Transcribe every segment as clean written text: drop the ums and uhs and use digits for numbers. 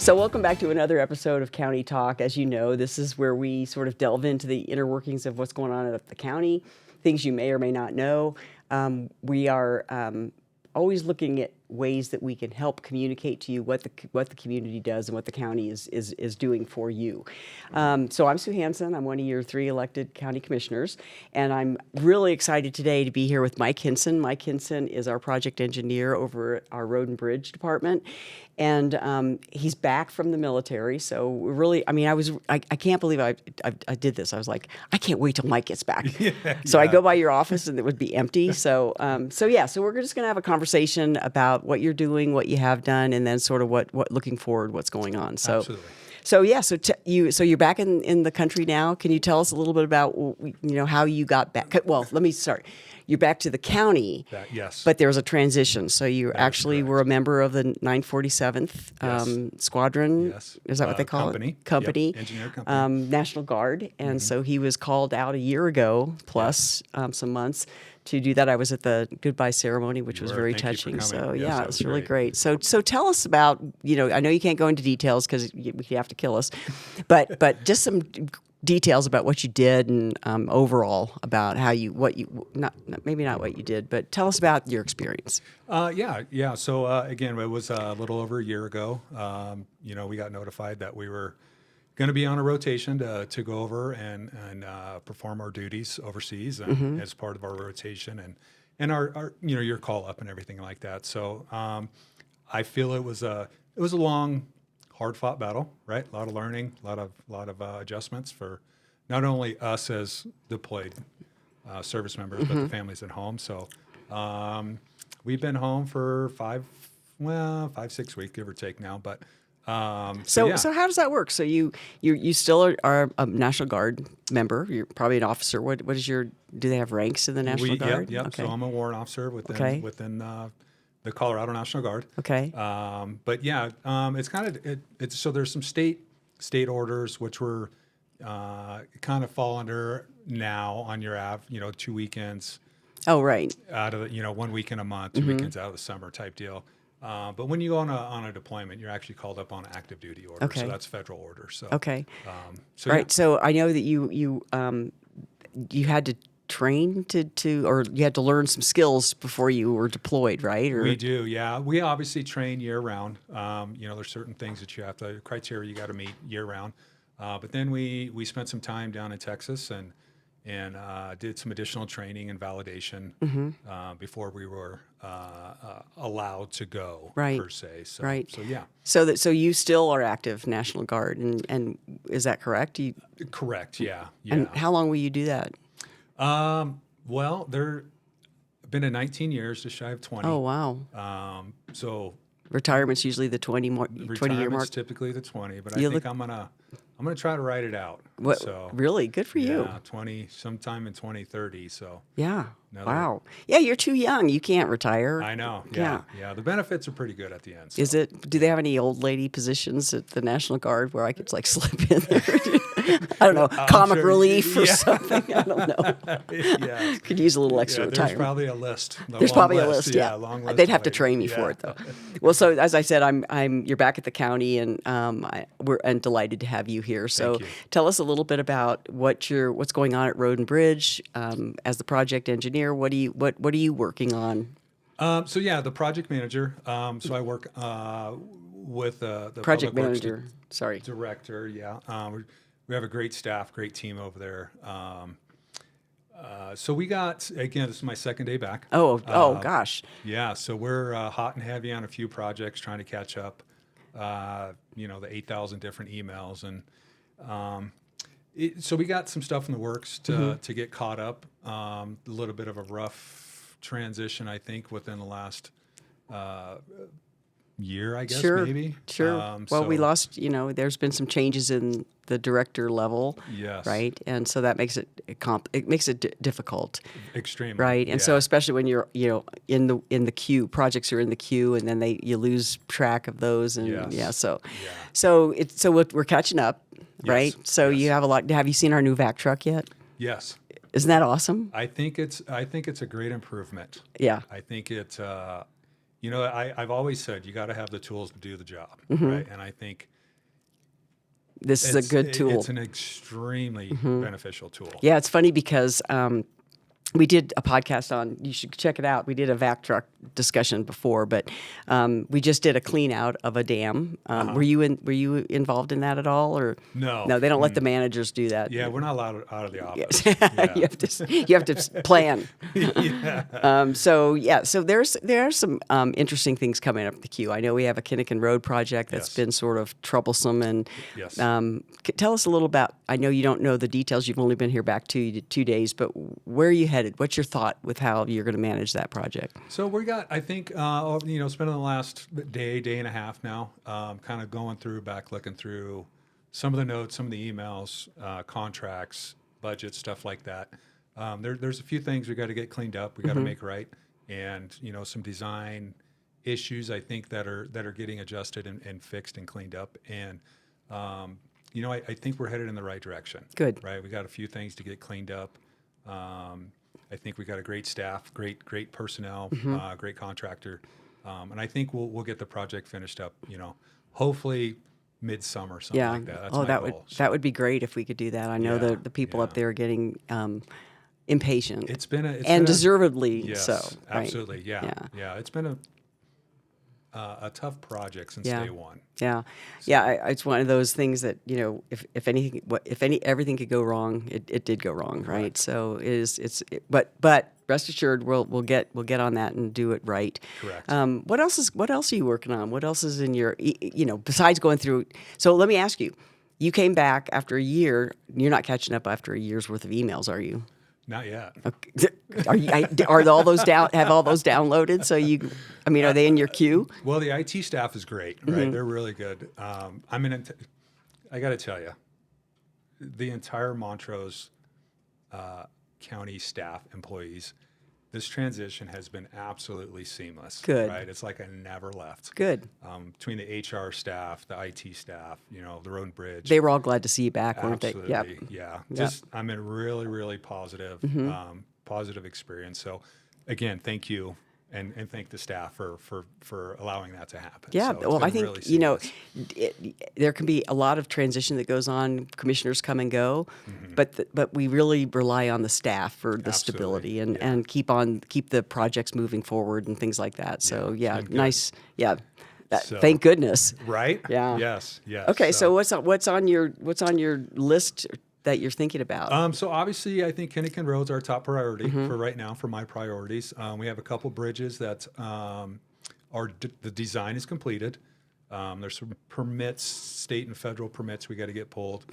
So welcome back to another episode of County Talk. As you know, this is where we sort of delve into the inner workings of what's going on at the county, things you may or may not know. We are always looking at ways that we can help communicate to you what the community does and what the county is doing for you. So I'm Sue Hansen. I'm one of your 3 elected county commissioners, and I'm really excited today to be here with Mike Hindson. Mike Hindson is our project engineer over at our Road and Bridge department, and he's back from the military. So really, I mean, I can't believe I did this. I was like, I can't wait till Mike gets back. So I go by your office and it would be empty. So we're just going to have a conversation about what you're doing, what you have done, and then sort of what looking forward, what's going on. So. Absolutely. So you're back in the country now. Can you tell us a little bit about how you got back? Well, let me start. You're back to the county. Yes. But there was a transition. So you actually correct. were a member of the 947th Squadron. Yes. Is that what they call Company. it? Company. Yep. Engineer company. National Guard. And so he was called out a year ago plus some months to do that. I was at the goodbye ceremony, which was very Thank you for touching. coming. So Yes, that it was was really great. great. So tell us about, I know you can't go into details because you have to kill us, but just some details about what you did and overall about how maybe not what you did, but tell us about your experience. Yeah. So again, it was a little over a year ago. We got notified that we were going to be on a rotation to go over and perform our duties overseas as part of our rotation and our your call up and everything like that. So I feel it was a long, hard fought battle, right? A lot of learning, a lot of adjustments for not only us as deployed service members, but the families at home. So we've been home for 5-6 weeks, give or take now, but. So how does that work? So you still are a National Guard member. You're probably an officer. What is do they have ranks in the National Guard? Yep. Okay. So I'm a warrant officer within the Colorado National Guard. Okay. But yeah, it's kind of so there's some state orders which were kind of fall under now on your 2 weekends. Oh, right. Out of 1 weekend a month, 2 weekends out of the summer type deal. But when you go on a deployment, you're actually called up on an active duty order. Okay. So that's federal order. So Okay. Yeah. So I know that you had to train or you had to learn some skills before you were deployed, right? Or... We do, yeah. We obviously train year round. There's certain things that criteria you got to meet year round. But then we spent some time down in Texas and did some additional training and validation before we were allowed to go, right. per se. So, right. So yeah. So you still are active National Guard, and is that correct? Correct. Yeah. And how long will you do that? Well, there been 19 years, just shy of 20. Oh wow. So retirement's usually the 20-year mark. Retirement's typically the 20, but I think I'm gonna try to write it out. What? So, really? Good for you. Yeah, sometime in 2030. So yeah. Wow. Yeah, you're too young. You can't retire. I know. Yeah. The benefits are pretty good at the end. So. Is it? Do they have any old lady positions at the National Guard where I could slip in there? I don't know, comic relief or something. I don't know. Yeah. Could use a little extra retirement. There's probably a list. There's probably a list. Yeah. Long list. They'd have to train me for it though. Well, so as I said, you're back at the county, and we're delighted to have you here. So tell us a little bit about what's going on at Road and Bridge as the project engineer. What are you working on? The project manager. So I work with the project Public Works manager. Sorry, director. Yeah, we have a great staff, great team over there. So we got, again, this is my second day back. Oh gosh. Yeah, so we're hot and heavy on a few projects, trying to catch up. The 8,000 different emails and. So we got some stuff in the works to get caught up. A little bit of a rough transition, I think, within the last year, I guess, maybe. Sure. We lost, there's been some changes in the director level. Yes. Right. And so that makes it difficult. Extremely. Right. And so especially when you're, in the queue, projects are in the queue, and then you lose track of those. And so we're catching up. Right. Yes. So you have a lot. Have you seen our new vac truck yet? Yes. Isn't that awesome? I think it's a great improvement. Yeah. I think it's, I've always said you got to have the tools to do the job, right? And I think this is a good tool. It's an extremely beneficial tool. Yeah, it's funny because we did a podcast on, you should check it out. We did a vac truck discussion before, but we just did a clean out of a dam. Were you involved in that at all, or No? No, they don't let the managers do that. Yeah, we're not allowed out of the office. Yes. Yeah. you have to plan. Yeah. So there are some interesting things coming up the queue. I know we have a Kinnikin Road project that's Yes. been sort of troublesome, and Yes. tell us a little about. I know you don't know the details. You've only been here back 2 days, but where are you headed? What's your thought with how you're going to manage that project? So we got, I think, spending the last day and a half now, kind of going through, looking through some of the notes, some of the emails, contracts, budgets, stuff like that. There's a few things we got to get cleaned up. We got to make right, and some design issues I think that are getting adjusted and fixed and cleaned up. And I think we're headed in the right direction. Good. Right. We got a few things to get cleaned up. I think we got a great staff, great personnel, great contractor, and I think we'll get the project finished up. Hopefully midsummer, something like that. That's my goal. That would be great if we could do that. I know the people up there are getting impatient. It's been deservedly yes, so. Right? Absolutely, yeah. It's been a tough project since day one. Yeah, it's one of those things that if everything could go wrong, it did go wrong, right? So but rest assured, we'll get on that and do it right. Correct. What else are you working on? What else is in your besides going through? So let me ask you, you came back after a year. You're not catching up after a year's worth of emails, are you? Not yet. Okay. Are all those have all those downloaded? So are they in your queue? Well, the IT staff is great, right? They're really good. I got to tell you, the entire Montrose County staff employees, this transition has been absolutely seamless. Good. Right? It's like I never left. Good. Between the HR staff, the IT staff, the road and bridge. They were all glad to see you back, weren't they? Absolutely. Yeah. Just, really, really positive, positive experience. So again, thank you. And thank the staff for allowing that to happen. Yeah, So well, I think, really there can be a lot of transition that goes on. Commissioners come and go, but we really rely on the staff for the stability and keep the projects moving forward and things like that. So nice. Yeah. Thank goodness. Right? Yeah. Yes. Okay, so what's on your list that you're thinking about? So obviously, I think Kinnikin Road's our top priority for right now, for my priorities. We have a couple bridges that the design is completed. There's some permits, state and federal permits we got to get pulled.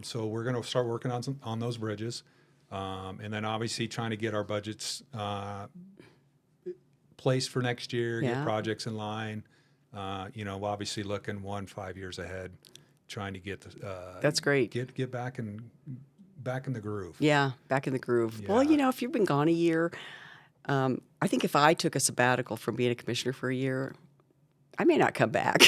So we're going to start working on those bridges, and then obviously trying to get our budgets placed for next year, get projects in line. Obviously looking 5 years ahead. Trying to get that's great. Get back in the groove. Yeah, back in the groove. Yeah. Well, if you've been gone a year, I think if I took a sabbatical from being a commissioner for a year, I may not come back.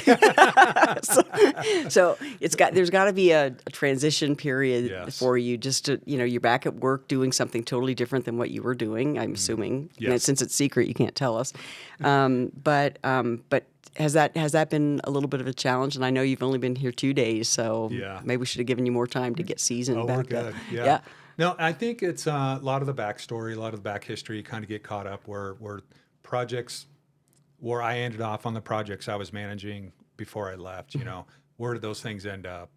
so there's got to be a transition period for you, just to you're back at work doing something totally different than what you were doing. I'm assuming, since it's secret, you can't tell us. But has that been a little bit of a challenge? And I know you've only been here 2 days, so maybe we should have given you more time to get seasoned back we're up. good. Yeah. No, I think it's a lot of the backstory, a lot of the back history, kind of get caught up where projects, where I ended off on the projects I was managing before I left. Where did those things end up?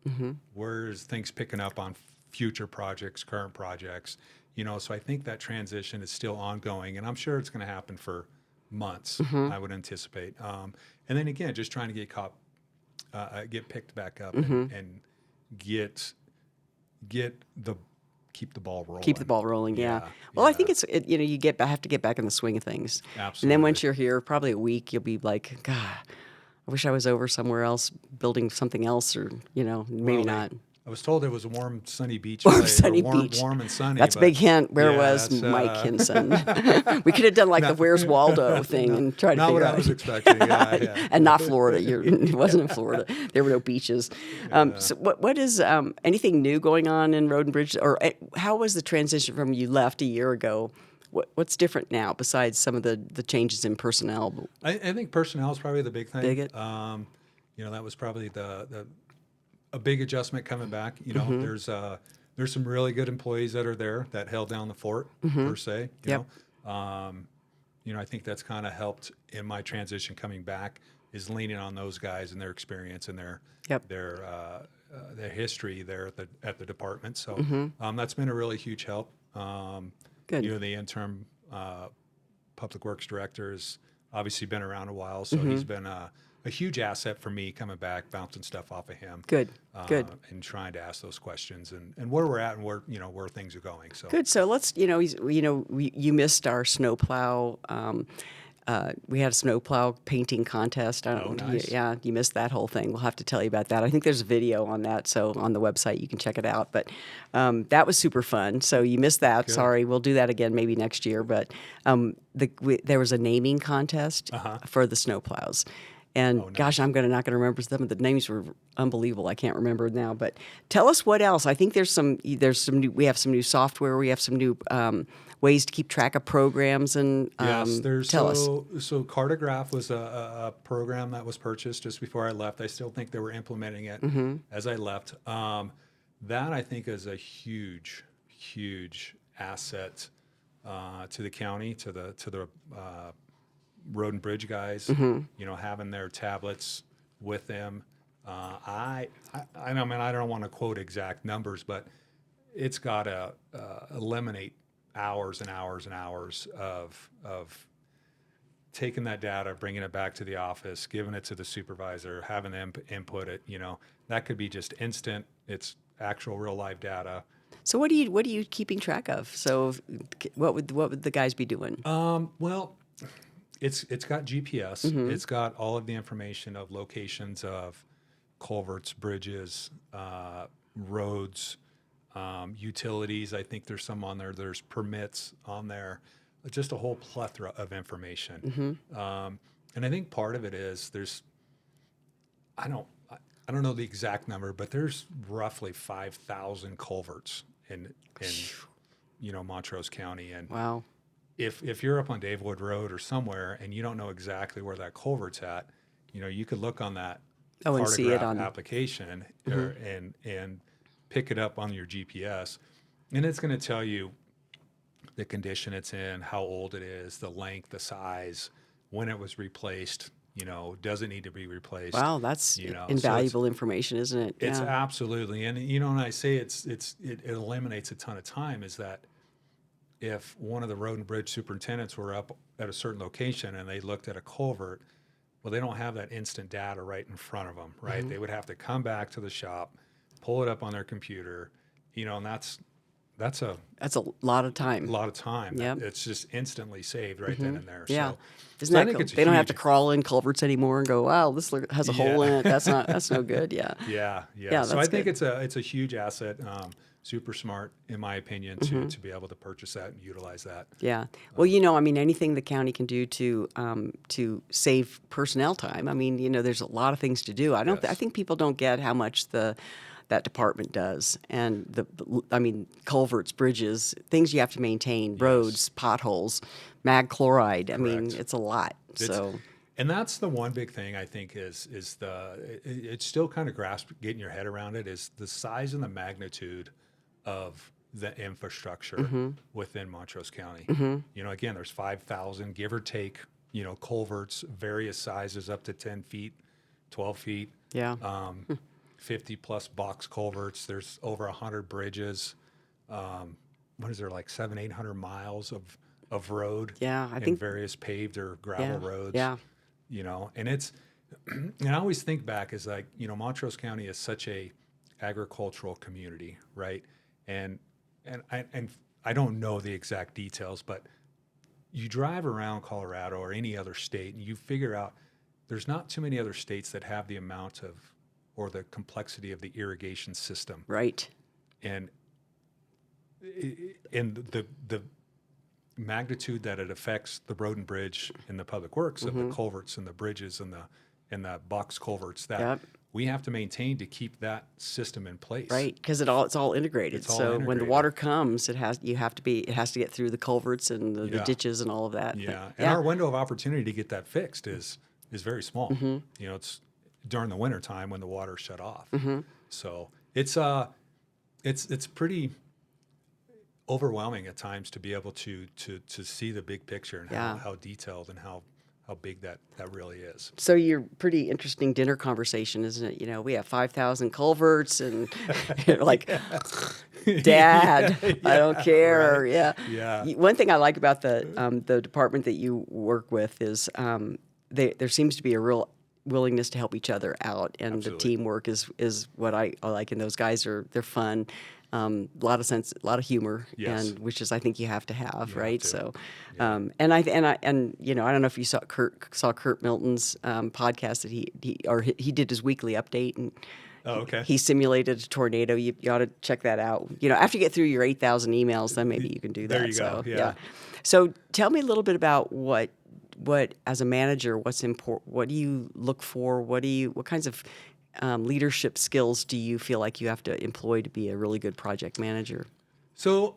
Where's things picking up on future projects, current projects? So I think that transition is still ongoing, and I'm sure it's going to happen for months. I would anticipate. And then again, just trying to get picked back up and keep the ball rolling. Keep the ball rolling, yeah. Well, I think you have to get back in the swing of things. Absolutely. And then once you're here, probably a week, you'll be like, God, I wish I was over somewhere else building something else, or maybe not. I was told it was a warm, sunny beach. Warm and sunny. That's a big hint. Where was Mike Hindson? We could have done like the Where's Waldo thing and try to figure out. Not what I was expecting. And not Florida. It wasn't in Florida. There were no beaches. So what is anything new going on in Road and Bridge? Or how was the transition from you left a year ago? What's different now besides some of the changes in personnel? I think personnel is probably the big thing. Big it? That was probably the a big adjustment coming back. You know, there's some really good employees that are there that held down the fort per se. Yep. You know, I think that's kind of helped in my transition coming back is leaning on those guys and their experience and Yep. their history there at the department. So that's been a really huge help. Good. You know, the interim public works director has obviously been around a while, so he's been a huge asset for me coming back, bouncing stuff off of him. Good. Good. And trying to ask those questions and where we're at and where where things are going. So Good. So let's, you missed our snowplow. We had a snowplow painting contest. I don't Oh, know. nice. Yeah, you missed that whole thing. We'll have to tell you about that. I think there's a video on that, so on the website you can check it out. But that was super fun. So you missed that. Good. Sorry. We'll do that again maybe next year. But there was a naming contest for the snowplows. And nice. gosh, I'm not gonna remember some of the names were unbelievable. I can't remember now. But tell us what else. I think there's some new, we have some new software. We have some new ways to keep track of programs and yes, there's tell us. So Cartograph was a program that was purchased just before I left. I still think they were implementing it as I left. That I think is a huge asset to the county, to the road and bridge guys. You know, having their tablets with them. I mean, I don't want to quote exact numbers, but it's got to eliminate hours and hours and hours of taking that data, bringing it back to the office, giving it to the supervisor, having them input it. You know, that could be just instant. It's actual real live data. So what are you keeping track of? So what would the guys be doing? Well, it's got GPS. It's got all of the information of locations of culverts, bridges, roads, utilities. I think there's some on there. There's permits on there. Just a whole plethora of information. And I think part of it is I don't know the exact number, but there's roughly 5,000 culverts in Montrose County. And Wow. if you're up on Davewood Road or somewhere and you don't know exactly where that culvert's at, you could look on that and see it on application and pick it up on your GPS, and it's going to tell you the condition it's in, how old it is, the length, the size, when it was replaced. Does it need to be replaced? Wow, that's invaluable information, isn't it? It's Yeah. absolutely, and and I say it eliminates a ton of time. Is that if one of the road and bridge superintendents were up at a certain location and they looked at a culvert, well, they don't have that instant data right in front of them, right? They would have to come back to the shop, pull it up on their computer, and that's a lot of time. lot of time. Yep. It's just instantly saved right then and there. Yeah. So, Isn't so I that think cool? it's They don't have to huge- crawl in culverts anymore and go, wow, this has a hole in it. That's no good. Yeah. Yeah. Yeah, So I that's think good. it's a huge asset. Super smart, in my opinion, to be able to purchase that and utilize that. Yeah. Well, I mean, anything the county can do to save personnel time. I mean, there's a lot of things to do. I Yes. think people don't get how much that department does, and I mean, culverts, bridges, things you have to maintain, roads, potholes, mag chloride. I mean, Correct. it's a lot. And that's the one big thing I think is it's still kind of getting your head around it is the size and the magnitude of the infrastructure within Montrose County. Again, there's 5,000, give or take, culverts, various sizes up to 10 feet, 12 feet. Yeah. 50 plus box culverts. There's over 100 bridges. What is there, like 800 miles of road? Yeah, I in think- various paved or gravel roads. Yeah. And it's, and I always think back is like, Montrose County is such a agricultural community, right? And I don't know the exact details, but you drive around Colorado or any other state and you figure out there's not too many other states that have the amount of or the complexity of the irrigation system. Right. And the magnitude that it affects the road and bridge and the public works of the culverts and the bridges and the box culverts that Yep. we have to maintain to keep that system in place. Right, because it's all integrated. It's all so when the integrated. water comes, it has to get through the culverts and the Yeah. ditches and all of that. Yeah. But, And our window of opportunity to get that fixed is very small. It's during the winter time when the water's shut off. So it's pretty overwhelming at times to be able to see the big picture and Yeah. how detailed and how big that really is. So your pretty interesting dinner conversation, isn't it? You know, we have 5,000 culverts and you're like, Dad, I don't care. Right. Yeah. Yeah. One thing I like about the department that you work with is there seems to be a real willingness to help each other out, and the Absolutely. teamwork is what I like. And those guys they're fun, a lot of sense, a lot of humor, Yes. and which is I think you have to have, You have right? to. So, Yeah. and you know, I don't know if you saw Kurt Milton's podcast that he did his weekly update, and Oh, okay. he simulated a tornado. You ought to check that out. You know, after you get through your 8,000 emails, then maybe you can do that. There you go. So, Yeah. So tell me a little bit about what as a manager, what's important? What do you look for? What kinds of leadership skills do you feel like you have to employ to be a really good project manager? So,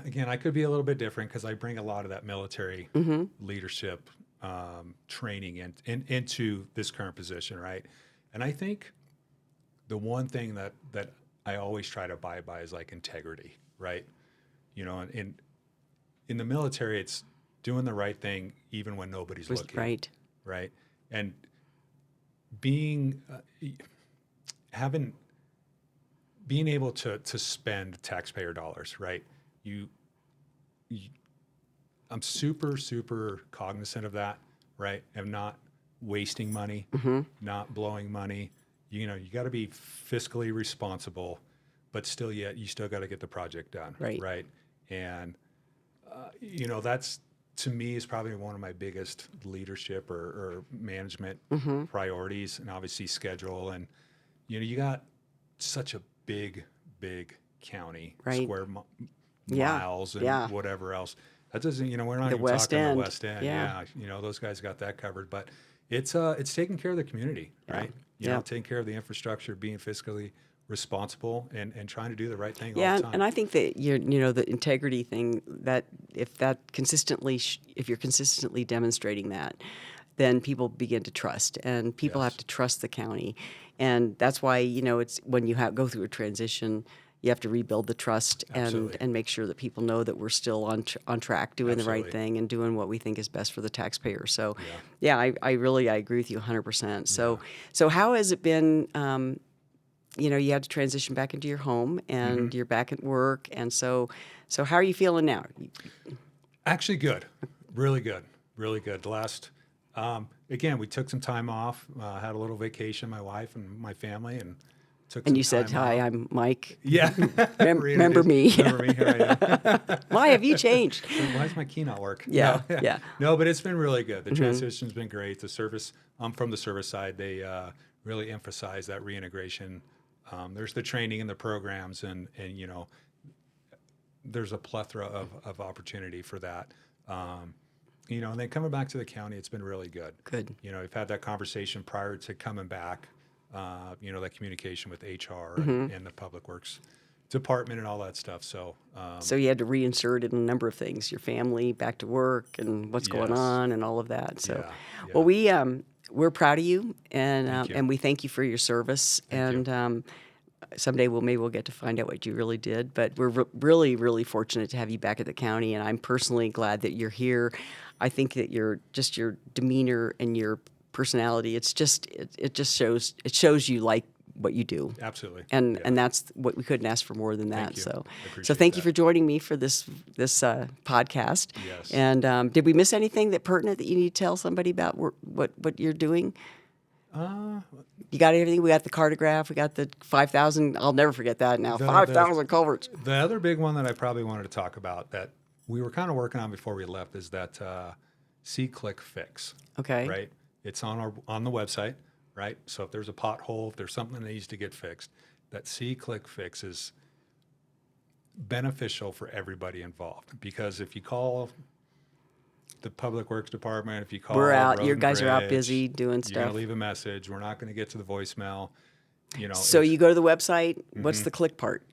again, I could be a little bit different because I bring a lot of that military Mm-hmm. leadership training into this current position, right? And I think the one thing that I always try to abide by is like integrity, right? You know, in the military, it's doing the right thing even when nobody's looking, Right. right? And being having being able to spend taxpayer dollars, right? You, I'm super cognizant of that, right? Of not wasting money, Mm-hmm. not blowing money. You know, you got to be fiscally responsible, but still, yet you still got to get the project done, Right. right? And you know, that's to me is probably one of my biggest leadership or management Mm-hmm. priorities, and obviously schedule. And you know, you got such a big county, Right. square Yeah. miles, and Yeah. whatever else. That doesn't, you know, we're not The even West talking the End. West End. Yeah. Yeah, you know, those guys got that covered. But it's taking care of the community, Yeah. right? You Yeah. know, taking care of the infrastructure, being fiscally responsible, and trying to do the right thing all Yeah, the and time. I think that you know the integrity thing, that if if you're consistently demonstrating that, then people begin to trust, and people have Yes, to trust the county, and that's why you know it's when you go through a transition, you have to rebuild the trust absolutely, and make sure that people know that we're still on track, doing the right absolutely. thing, and doing what we think is best for the taxpayer. So, Yeah, yeah, I really I agree with you 100%. yeah. So how has it been? You know, you had to transition back into your home, hmm and you're back at work, and so how are you feeling now? Actually, good, really good, really good. The last, again, we took some time off, had a little vacation, my wife and my family, and took And some you said, time "Hi, off. I'm Mike. Yeah, Remember me?" Remember me? Here I am. Why have you changed? Why does my key not work? Yeah, No, yeah. no, but it's been really good. The Hmm. transition's been great. The service, from the service side, they really emphasize that reintegration. There's the training and the programs, and you know, there's a plethora of opportunity for that. You know, and then coming back to the county, it's been really good. Good. You know, we've had that conversation prior to coming back. You know, that communication with HR Hmm. and the Public Works Department and all that stuff. So, So you had to reinsert in a number of things, your family, back to work, and what's going yes, on, and all of that. So, yeah, well, yeah. we're proud of you, Thank you. and we thank you for your service. Thank you. And someday maybe we'll get to find out what you really did. But we're really fortunate to have you back at the county, and I'm personally glad that you're here. I think that your demeanor and your personality, it just shows you like what you do. Absolutely. And Yeah. and that's what we couldn't ask for more than that. Thank you. So, I appreciate thank you that. for joining me for this podcast. Yes. And did we miss anything that pertinent that you need to tell somebody about what you're doing? Uh, You got everything. We got the cartograph. We got the 5,000. I'll never forget that now. the 5,000 culverts. the other big one that I probably wanted to talk about that we were kind of working on before we left is that C-Click fix. Okay. Right. It's on the website. Right. So if there's a pothole, if there's something that needs to get fixed, that C-Click fix is beneficial for everybody involved. Because if you call the Public Works Department, if you call We're out. Road Your and guys are out Bridge, busy doing you're going stuff. to leave a message. We're not going to get to the voicemail. You know, So it's- you go to the website. What's the click part?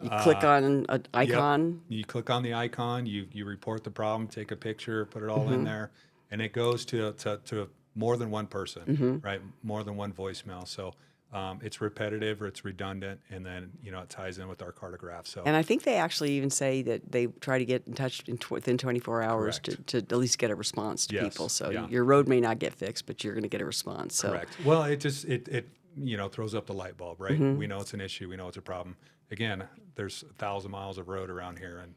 You click on an Yep. icon. You click on the icon, you report the problem, take a picture, put it all Mm-hmm. in there, and it goes to more than one person, Mm-hmm. right? More than one voicemail. So It's repetitive or it's redundant, and then it ties in with our cartograph. So And I think they actually even say that they try to get in touch within 24 hours to at least get a response to Yes, people. So yeah. your road may not get fixed, but you're going to get a response. So correct. Well, it just it throws up the light bulb, right? Mm-hmm. We know it's an issue. We know it's a problem. Again, there's 1,000 miles of road around here, and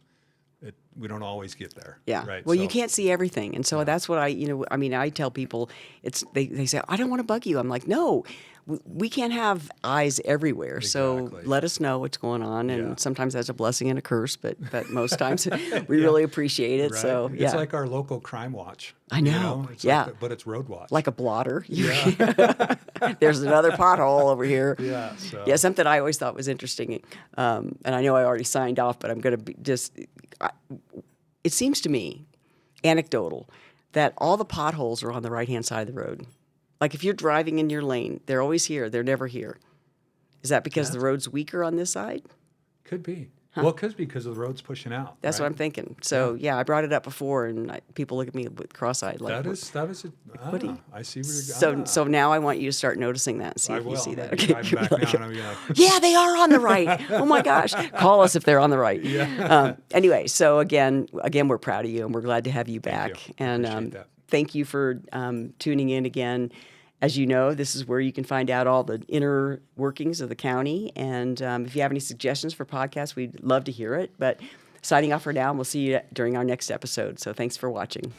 we don't always get there. Yeah. Right. Well, So, you can't see everything. And so that's what I tell people, they say, I don't want to bug you. I'm like, no, we can't have eyes everywhere. So Exactly. let us know what's going on. And Yeah. sometimes that's a blessing and a curse, but most times we really appreciate it. Right. So yeah. It's like our local crime watch. I know. It's Yeah. but it's road watch. Like a blotter. Yeah. There's another pothole over here. Yeah. So. Yeah, something I always thought was interesting, and I know I already signed off, but I'm going to it seems to me, anecdotal, that all the potholes are on the right-hand side of the road. Like if you're driving in your lane, they're always here. They're never here. Is that because the road's weaker on this side? Could be. Well, it could be because the road's pushing out. That's right? what I'm thinking. So yeah, I brought it up before, and people look at me with cross-eyed like. That is I see where you're going. So now I want you to start noticing that and see I if you will. see I'm that. gonna drive back Like, now and I'm gonna yeah, they are on the right. Oh my gosh. Call us if they're on the right. Yeah. Anyway, so again, we're proud of you and we're glad to have you back. you. And Appreciate that. thank you for tuning in again. As you know, this is where you can find out all the inner workings of the county. And if you have any suggestions for podcasts, we'd love to hear it. But signing off for now, and we'll see you during our next episode. So thanks for watching.